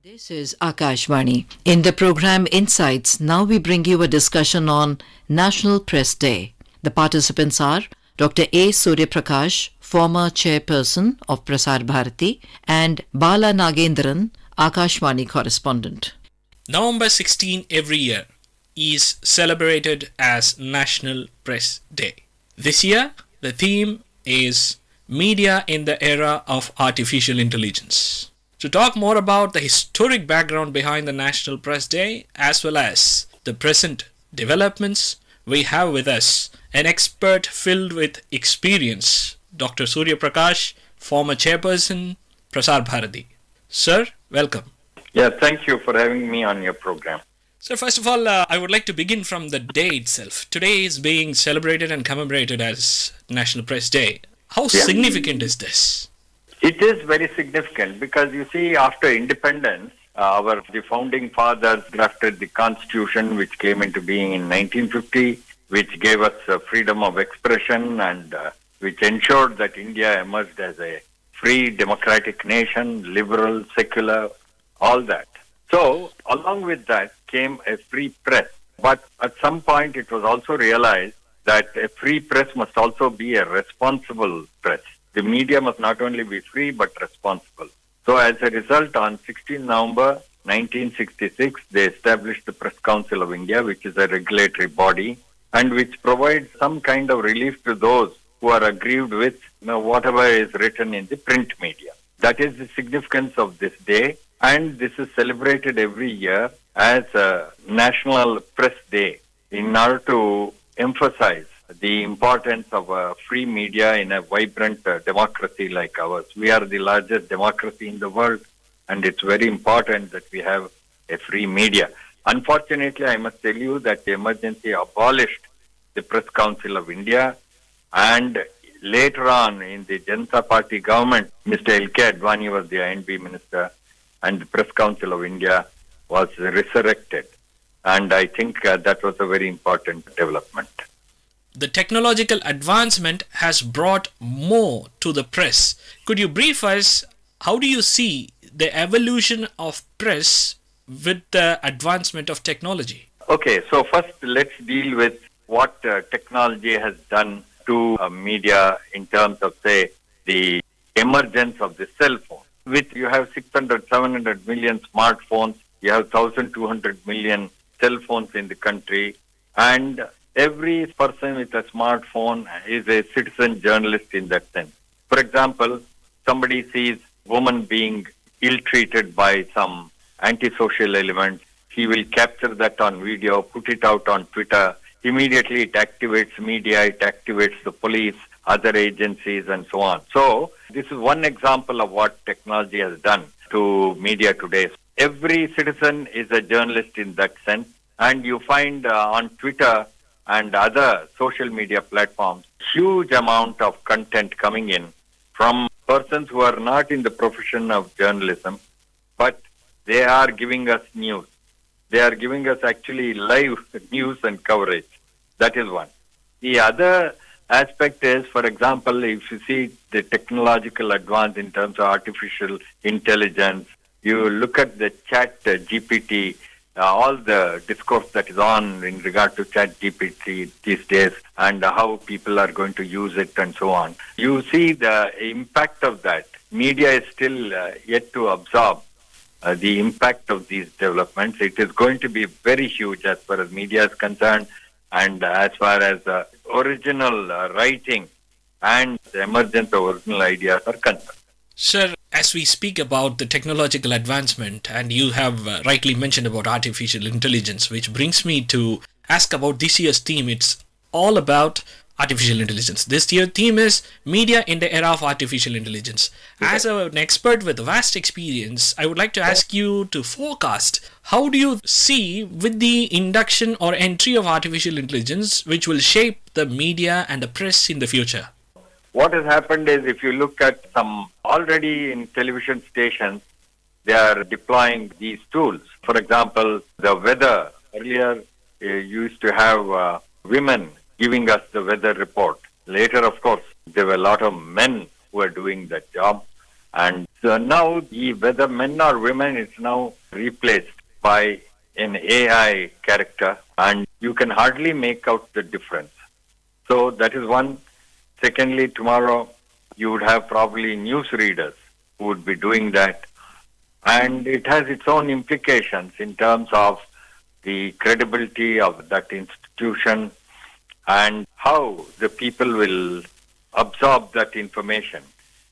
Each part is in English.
This is Akashvani. In the program Insights, now we bring you a discussion on National Press Day. The participants are Dr. A. Surya Prakash, former chairperson of Prasar Bharati, and Bala Nagendran, Akashvani correspondent. November 16 every year is celebrated as National Press Day. This year, the theme is Media in the Era of Artificial Intelligence. To talk more about the historic background behind the National Press Day as well as the present developments, we have with us an expert filled with experience, Dr. Surya Prakash, former chairperson, Prasar Bharati. Sir, welcome. Yeah, thank you for having me on your program. So first of all, I would like to begin from the day itself. Today is being celebrated and commemorated as National Press Day. How significant is this? It is very significant because you see, after independence, the founding fathers drafted the Constitution, which came into being in 1950, which gave us freedom of expression and which ensured that India emerged as a free democratic nation, liberal, secular, all that. So, along with that came a free press. But at some point it was also realized that a free press must also be a responsible press. The media must not only be free but responsible. So as a result, on 16 November 1966, they established the Press Council of India, which is a regulatory body and which provides some kind of relief to those who are aggrieved with whatever is written in the print media. That is the significance of this day, and this is celebrated every year as a National Press Day in order to emphasize the importance of a free media in a vibrant democracy like ours. We are the largest democracy in the world, and it's very important that we have a free media. Unfortunately, I must tell you that the emergency abolished the Press Council of India, and later on in the Janata Party government, Mr. L.K. Advani was the INB minister, and the Press Council of India was resurrected. And I think that was a very important development. The technological advancement has brought more to the press. Could you brief us, how do you see the evolution of press with the advancement of technology? Okay, so first let's deal with what technology has done to media in terms of, say, the emergence of the cell phone. With you have 600, 700 million smartphones, you have 1,200 million cell phones in the country, and every person with a smartphone is a citizen journalist in that sense. For example, somebody sees woman being ill-treated by some antisocial element, he will capture that on video, put it out on Twitter. Immediately it activates media, it activates the police, other agencies and so on. So this is one example of what technology has done to media today. Every citizen is a journalist in that sense, and you find on Twitter and other social media platforms, huge amount of content coming in from persons who are not in the profession of journalism, but they are giving us news. They are giving us actually live news and coverage. That is one. The other aspect is, for example, if you see the technological advance in terms of artificial intelligence, you look at the chat GPT, all the discourse that is on in regard to chat GPT these days and how people are going to use it and so on. You see the impact of that. Media is still yet to absorb the impact of these developments. It is going to be very huge as far as media is concerned and as far as original writing and the emergence of original ideas are concerned. Sir, as we speak about the technological advancement, and you have rightly mentioned about artificial intelligence, which brings me to ask about this year's theme. It's all about artificial intelligence. This year's theme is Media in the Era of Artificial Intelligence. As an expert with vast experience, I would like to ask you to forecast, how do you see with the induction or entry of artificial intelligence, which will shape the media and the press in the future? What has happened is, if you look at some already in television stations, they are deploying these tools. For example, the weather. Earlier, you used to have women giving us the weather report. Later, of course, there were a lot of men who were doing that job. And So now, whether men or women, it's now replaced by an AI character, and you can hardly make out the difference. So that is one. Secondly, tomorrow you would have probably news readers who would be doing that. And it has its own implications in terms of the credibility of that institution and how the people will absorb that information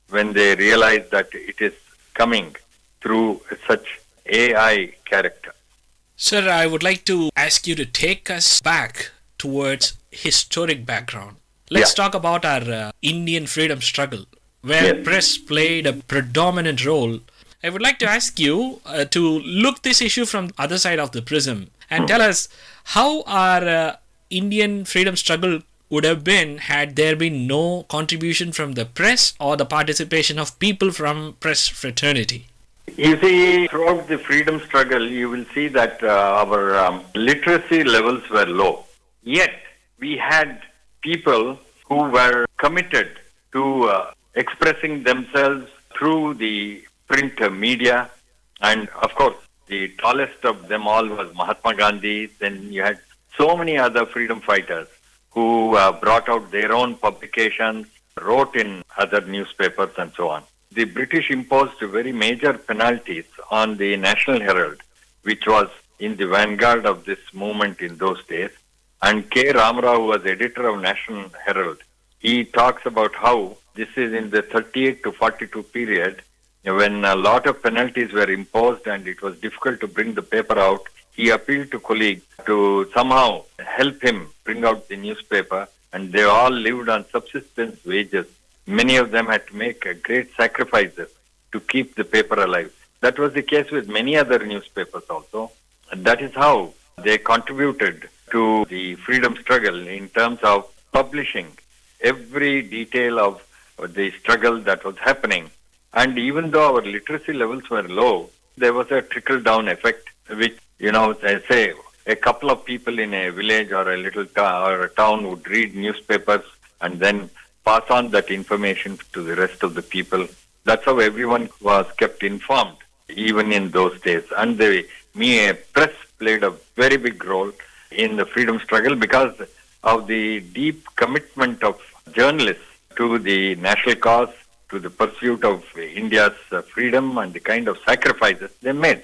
when they realize that it is coming through such AI character. Sir, I would like to ask you to take us back towards historic background. Let's talk about our Indian freedom struggle, where press played a predominant role. I would like to ask you to look this issue from the other side of the prism and tell us how our Indian freedom struggle would have been had there been no contribution from the press or the participation of people from press fraternity. You see, throughout the freedom struggle, you will see that our literacy levels were low. Yet, we had people who were committed to expressing themselves through the print media. And of course, the tallest of them all was Mahatma Gandhi. Then you had so many other freedom fighters who brought out their own publications, wrote in other newspapers and so on. The British imposed very major penalties on the National Herald, which was in the vanguard of this movement in those days. And K. Ramarao, who was editor of National Herald, he talks about how this is in the 38 to 42 period when a lot of penalties were imposed and it was difficult to bring the paper out. He appealed to colleagues to somehow help him bring out the newspaper, and they all lived on subsistence wages. Many of them had to make great sacrifices to keep the paper alive. That was the case with many other newspapers also. And that is how they contributed to the freedom struggle in terms of publishing every detail of the struggle that was happening. And even though our literacy levels were low, there was a trickle-down effect, which, say a couple of people in a village or a little or a town would read newspapers and then pass on that information to the rest of the people. That's how everyone was kept informed, even in those days. And the press played a very big role in the freedom struggle because of the deep commitment of journalists to the national cause, to the pursuit of India's freedom and the kind of sacrifices they made.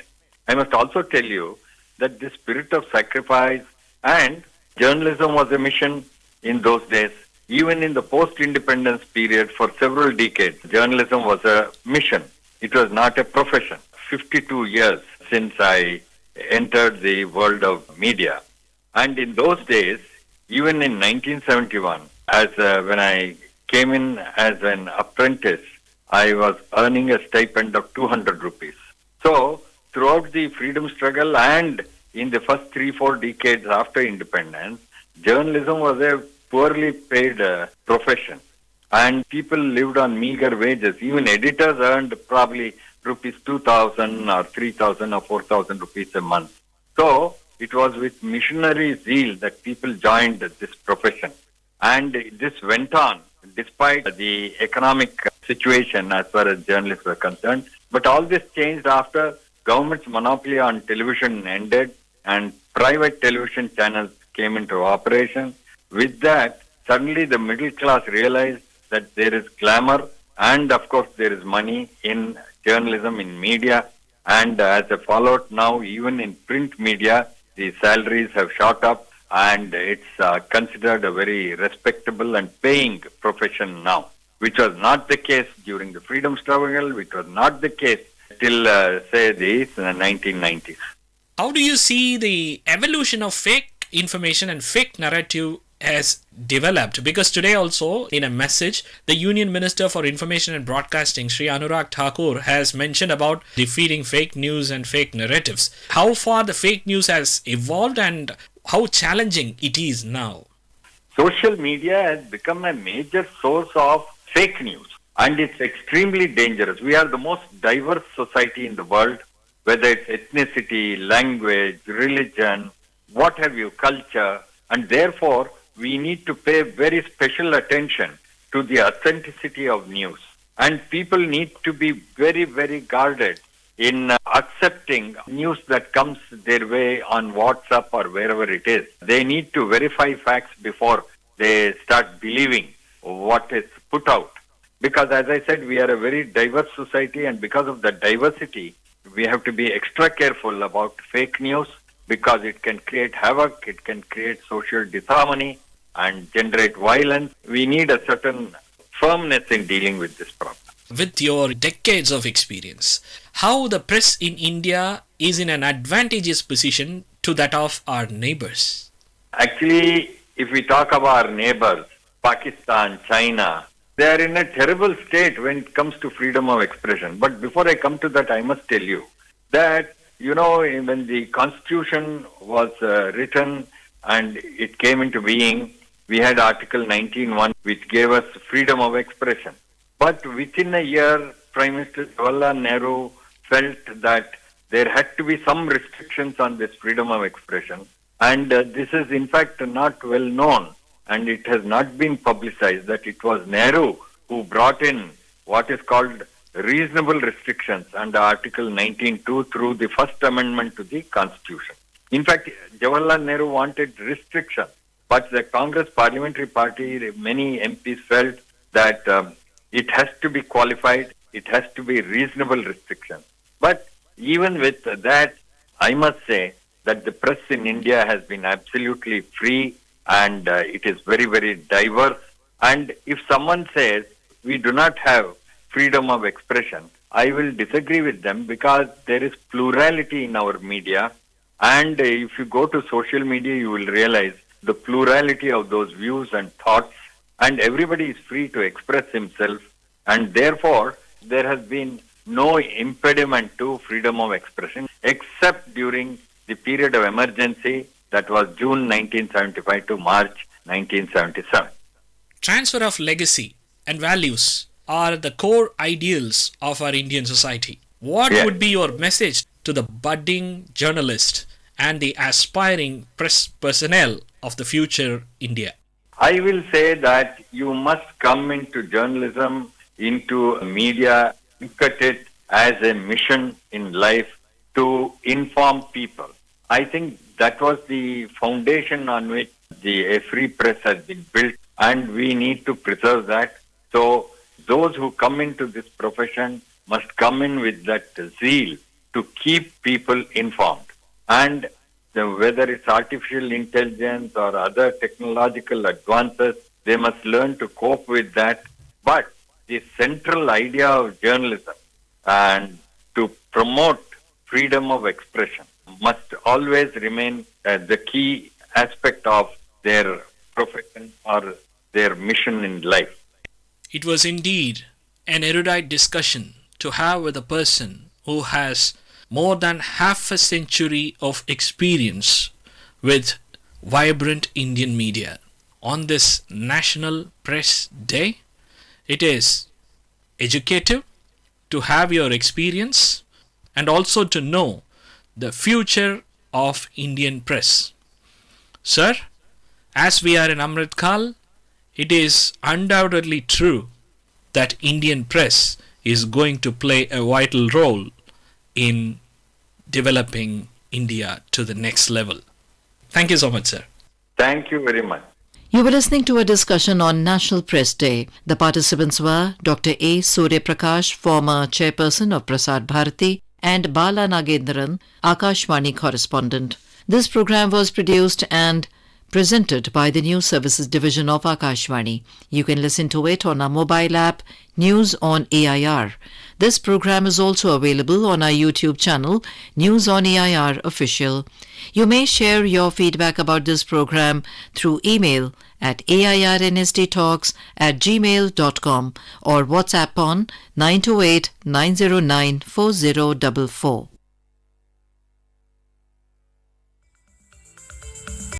I must also tell you that the spirit of sacrifice and journalism was a mission in those days. Even in the post-independence period for several decades, journalism was a mission. It was not a profession. 52 years since I entered the world of media. And in those days, even in 1971, when I came in as an apprentice, I was earning a stipend of 200 rupees. So, throughout the freedom struggle and in the first 3-4 decades after independence, journalism was a poorly paid profession. And people lived on meager wages. Even editors earned probably rupees 2,000 or 3,000 or 4,000 rupees a month. So, it was with missionary zeal that people joined this profession. And this went on despite the economic situation as far as journalists were concerned. But all this changed after government's monopoly on television ended and private television channels came into operation. With that, suddenly the middle class realized that there is glamour and of course there is money in journalism, in media. And as a fallout now, even in print media, the salaries have shot up and it's considered a very respectable and paying profession now, which was not the case during the freedom struggle, which was not the case till, say, the 1990s. How do you see the evolution of fake information and fake narrative has developed? Because today also, in a message, the Union Minister for Information and Broadcasting, Sri Anurag Thakur, has mentioned about defeating fake news and fake narratives. How far the fake news has evolved and how challenging it is now? Social media has become a major source of fake news, and it's extremely dangerous. We are the most diverse society in the world, whether it's ethnicity, language, religion, what have you, culture, and therefore we need to pay very special attention to the authenticity of news. And people need to be very, very guarded in accepting news that comes their way on WhatsApp or wherever it is. They need to verify facts before they start believing what is put out. Because as I said, we are a very diverse society, and because of the diversity, we have to be extra careful about fake news because it can create havoc, it can create social disharmony and generate violence. We need a certain firmness in dealing with this problem. With your decades of experience, how the press in India is in an advantageous position to that of our neighbors? Actually, if we talk about our neighbors, Pakistan, China, they are in a terrible state when it comes to freedom of expression. But before I come to that, I must tell you that, when the Constitution was written and it came into being, we had Article 19(1), which gave us freedom of expression. But within a year, Prime Minister Jawaharlal Nehru felt that there had to be some restrictions on this freedom of expression. And this is in fact not well known, and it has not been publicized that it was Nehru who brought in what is called reasonable restrictions under Article 19(2) through the First Amendment to the Constitution. In fact, Jawaharlal Nehru wanted restrictions, but the Congress Parliamentary Party, many MPs felt that it has to be qualified, it has to be reasonable restrictions. But even with that, I must say that the press in India has been absolutely free, and it is very, very diverse. And if someone says we do not have freedom of expression, I will disagree with them because there is plurality in our media. And if you go to social media, you will realize the plurality of those views and thoughts, and everybody is free to express himself. And therefore, there has been no impediment to freedom of expression except during the period of emergency that was June 1975 to March 1977. Transfer of legacy and values are the core ideals of our Indian society. What would be your message to the budding journalist and the aspiring press personnel of the future India? I will say that you must come into journalism, into media, look at it as a mission in life to inform people. I think that was the foundation on which a free press has been built, and we need to preserve that. So those who come into this profession must come in with that zeal to keep people informed. And whether it's artificial intelligence or other technological advances, they must learn to cope with that. But the central idea of journalism and to promote freedom of expression must always remain the key aspect of their profession or their mission in life. It was indeed an erudite discussion to have with a person who has more than half a century of experience with vibrant Indian media. On this National Press Day, it is educative to have your experience and also to know the future of Indian press. Sir, as we are in Amrit Kal, it is undoubtedly true that Indian press is going to play a vital role in developing India to the next level. Thank you so much, sir. Thank you very much. You were listening to a discussion on National Press Day. The participants were Dr. A. Surya Prakash, former chairperson of Prasar Bharati, and Bala Nagendran, Akashvani correspondent. This program was produced and presented by the News Services Division of Akashvani. You can listen to it on our mobile app, News on AIR. This program is also available on our YouTube channel, News on AIR Official. You may share your feedback about this program through email at airnsttalks@gmail.com or WhatsApp on 928-909-4044.